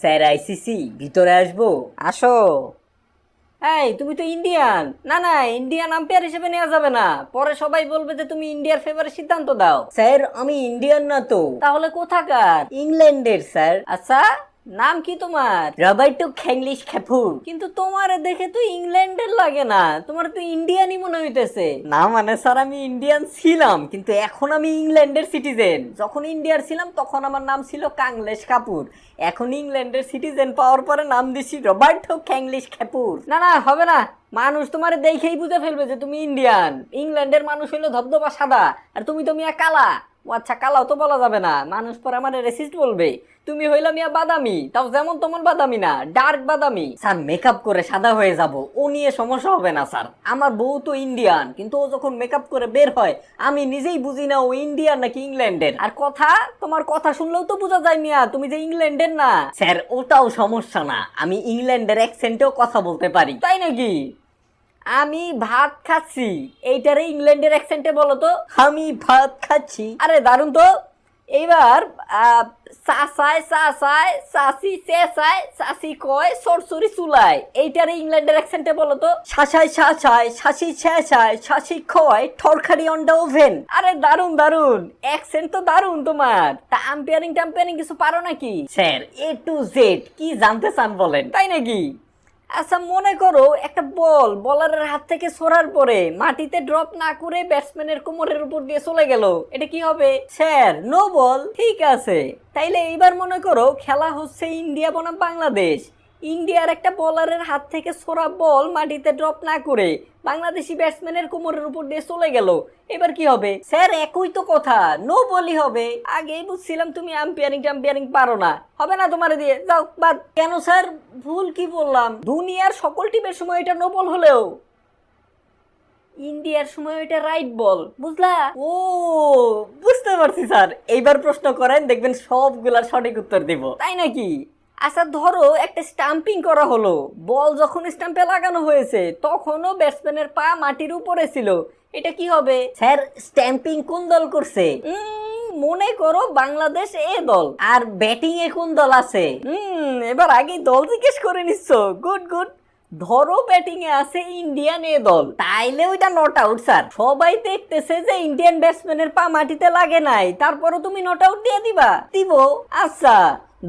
Sir ICC ভিতরে আসবো? আসো। এই তুমি তো ইন্ডিয়ান। না না, ইন্ডিয়ান আম্পায়ার হিসেবে নেওয়া যাবে না, পরে সবাই বলবে যে তুমি ইন্ডিয়ার ফেভারে সিদ্ধান্ত দাও। স্যার আমি ইন্ডিয়ান না তো, তাহলে কোথাকার? ইংল্যান্ডের স্যার। আচ্ছা, নাম কি তোমার? রবার্টো খ্যাংলিশ খ্যাপুর। কিন্তু তোমার দেখে তো ইংল্যান্ডের লাগে না, তোমার তো ইন্ডিয়ানই মনে হইতেছে। না মানে স্যার আমি ইন্ডিয়ান ছিলাম, কিন্তু এখন আমি ইংল্যান্ডের সিটিজেন। যখন ইন্ডিয়ার ছিলাম তখন আমার নাম ছিল কাংলেশ কাপুর, এখন ইংল্যান্ডের সিটিজেন পাওয়ার পরে নাম দিছি রবার্টো খ্যাংলিশ খ্যাপুর। না না, হবে না, মানুষ তোমার দেখেই বুঝে ফেলবে যে তুমি ইন্ডিয়ান। ইংল্যান্ডের মানুষ হইলো ধবধবা সাদা, আর তুমি তো মিয়া কালা। ও আচ্ছা, কালাও তো বলা যাবে না, মানুষ পরে আমার রেসিস্ট বলবে। তুমি হইলা মিয়া বাদামি, তাও যেমন তেমন বাদামি না, ডার্ক বাদামি। স্যার মেকআপ করে সাদা হয়ে যাব, ও নিয়ে সমস্যা হবে না স্যার। আমার বউ তো ইন্ডিয়ান, কিন্তু ও যখন মেকআপ করে বের হয় আমি নিজেই বুঝি না ও ইন্ডিয়ান নাকি ইংল্যান্ডের। আর কথা, তোমার কথা শুনলেও তো বোঝা যায় মিয়া তুমি যে ইংল্যান্ডের না। স্যার ওটাও সমস্যা না, আমি ইংল্যান্ডের অ্যাকসেন্টেও কথা বলতে পারি। তাই নাকি? আমি ভাত খাচ্ছি, এইটারে ইংল্যান্ডের অ্যাকসেন্টে বলো তো। আমি ভাত খাচ্ছি। আরে দারুণ তো। এইবার চাচায় চাচায়, চাচি চেঁচায়, চাচি কয় সরসরি চুলায়, এইটারে ইংল্যান্ডের অ্যাকসেন্টে বলো তো। শাসায় শাসায়, শাসি ছেঁচায়, শাসি খয়, ঠরখারি অন্ডা ওভেন। আরে দারুণ দারুণ, অ্যাকসেন্ট তো দারুণ তোমার। তা আম্পায়ারিং টাম্পায়ারিং কিছু পারো নাকি? স্যার এ টু জেড কি জানতে চান বলেন। তাই নাকি? আচ্ছা, মনে করো একটা বল বলারের হাত থেকে ছোড়ার পরে মাটিতে ড্রপ না করে ব্যাটসম্যানের কোমরের উপর দিয়ে চলে গেল, এটা কি হবে? স্যার নো বল। ঠিক আছে, তাইলে এইবার মনে করো খেলা হচ্ছে ইন্ডিয়া বনাম বাংলাদেশ। ইন্ডিয়ার একটা বলারের হাত থেকে ছোড়া বল মাটিতে ড্রপ না করে বাংলাদেশি ব্যাটসম্যানের কোমরের উপর দিয়ে চলে গেল, এবার কি হবে? স্যার একই তো কথা, নো বলই হবে। আগেই বুঝছিলাম তুমি আম্পায়ারিং টাম্পায়ারিং পারো না, হবে না তোমার দিয়ে, যাও বাদ। কেন স্যার, ভুল কি বললাম? দুনিয়ার সকল টিমের সময় এটা নো বল হলেও ইন্ডিয়ার সময় এটা রাইট বল, বুঝলা? ও বুঝতে পারছি স্যার, এইবার প্রশ্ন করেন, দেখবেন সবগুলার সঠিক উত্তর দিব। তাই নাকি? আচ্ছা ধরো একটা স্টাম্পিং করা হলো, বল যখন স্টাম্পে লাগানো হয়েছে তখনও ব্যাটসম্যানের পা মাটির উপরে ছিল, এটা কি হবে? স্যার স্ট্যাম্পিং কোন দল করছে? মনে করো বাংলাদেশ এ দল। আর ব্যাটিং এ কোন দল আছে? এবার আগেই দল জিজ্ঞেস করে নিচ্ছ, গুড গুড। ধরো ব্যাটিং এ আছে ইন্ডিয়ান এ দল, তাইলে ওইটা নট আউট স্যার। সবাই দেখতেছে যে ইন্ডিয়ান ব্যাটসম্যানের পা মাটিতে লাগে নাই, তারপরও তুমি নট আউট দিয়ে দিবা? দিব। আচ্ছা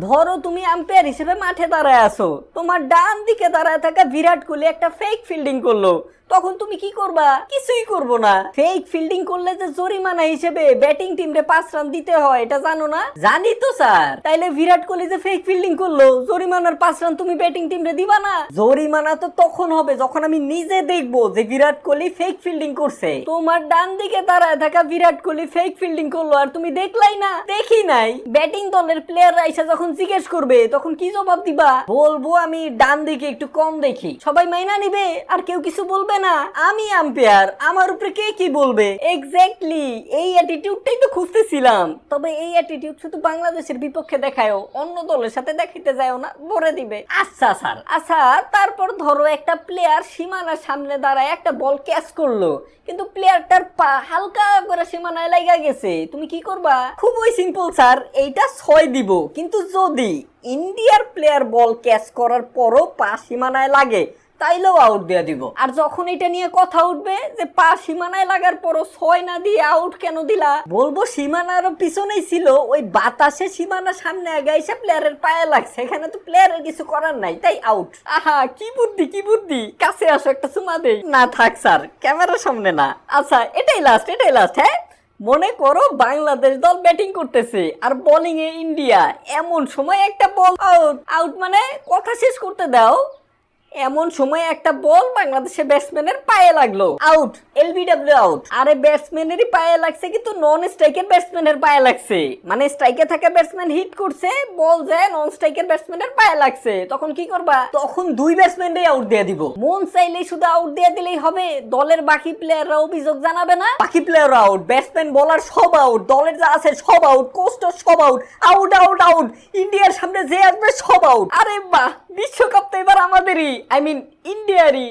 ধরো তুমি আম্পায়ার হিসেবে মাঠে দাঁড়ায় আছো, তোমার ডান দিকে দাঁড়ায় থাকা বিরাট কোহলি একটা ফেক ফিল্ডিং করলো, তখন তুমি কি করবা? কিছুই করব না। ফেক ফিল্ডিং করলে যে জরিমানা হিসেবে ব্যাটিং টিমরে 5 রান দিতে হয়, এটা জানো না? জানি তো স্যার। তাইলে বিরাট কোহলি যে ফেক ফিল্ডিং করলো, জরিমানার 5 রান তুমি ব্যাটিং টিমরে দিবা না? জরিমানা তো তখন হবে যখন আমি নিজে দেখবো যে বিরাট কোহলি ফেক ফিল্ডিং করছে। তোমার ডান দিকে দাঁড়ায় থাকা বিরাট কোহলি ফেক ফিল্ডিং করলো আর তুমি দেখলাই না? দেখি নাই। ব্যাটিং দলের প্লেয়াররা এসে যখন জিজ্ঞেস করবে তখন কি জবাব দিবা? বলবো আমি ডান দিকে একটু কম দেখি। সবাই মাইনা নিবে আর কেউ কিছু বলবে না। আমি আম্পায়ার, আমার উপরে কে কি বলবে? এক্স্যাক্টলি, এই অ্যাটিটিউডটাই তো খুঁজতেছিলাম। তবে এই অ্যাটিটিউড শুধু বাংলাদেশের বিপক্ষে দেখায়ও, অন্য দলের সাথে দেখাইতে যায়ও না, ভরে দিবে। আচ্ছা স্যার। আচ্ছা তারপর ধরো একটা প্লেয়ার সীমানার সামনে দাঁড়ায় একটা বল ক্যাচ করলো, কিন্তু প্লেয়ারটার পা হালকা করে সীমানায় লাগা গেছে, তুমি কি করবা? খুবই সিম্পল স্যার, এইটা 6 দিব। কিন্তু যদি ইন্ডিয়ার প্লেয়ার বল ক্যাচ করার পরও পা সীমানায় লাগে, তাইলেও আউট দিয়ে দিব। আর যখন এটা নিয়ে কথা উঠবে যে পা সীমানায় লাগার পরও 6 না দিয়ে আউট কেন দিলা, বলবো সীমানার পিছনেই ছিল, ওই বাতাসে সীমানার সামনে আগে এসে প্লেয়ারের পায়ে লাগছে, এখানে তো প্লেয়ারের কিছু করার নাই, তাই আউট। আহা কি বুদ্ধি কি বুদ্ধি, কাছে আসো একটা চুমা দেই। না থাক স্যার, ক্যামেরার সামনে না। আচ্ছা এটাই লাস্ট, এটাই লাস্ট। হ্যাঁ, মনে করো বাংলাদেশ দল ব্যাটিং করতেছে আর বোলিং এ ইন্ডিয়া, এমন সময় একটা বল আউট। আউট মানে কথা শেষ করতে দাও। এমন সময় একটা বল বাংলাদেশের ব্যাটসম্যানের পায়ে লাগলো, আউট, এলবিডব্লিউ আউট। আরে ব্যাটসম্যানেরই পায়ে লাগছে, কিন্তু নন স্ট্রাইকের ব্যাটসম্যানের পায়ে লাগছে, মানে স্ট্রাইকে থাকা ব্যাটসম্যান হিট করছে, বল যায় নন স্ট্রাইকের ব্যাটসম্যানের পায়ে লাগছে, তখন কি করবা? তখন 2 ব্যাটসম্যানই আউট দিয়ে দিব। মন চাইলেই শুধু আউট দিয়ে দিলেই হবে? দলের বাকি প্লেয়াররা অভিযোগ জানাবে না? বাকি প্লেয়ার আউট, ব্যাটসম্যান বোলার সব আউট, দলের যা আছে সব আউট, কোস্ট সব আউট, আউট আউট আউট, ইন্ডিয়ার সামনে যে আসবে সব আউট। আরে বাহ, বিশ্বকাপ তো এবার আমাদেরই, আই মিন ইন্ডিয়ারই।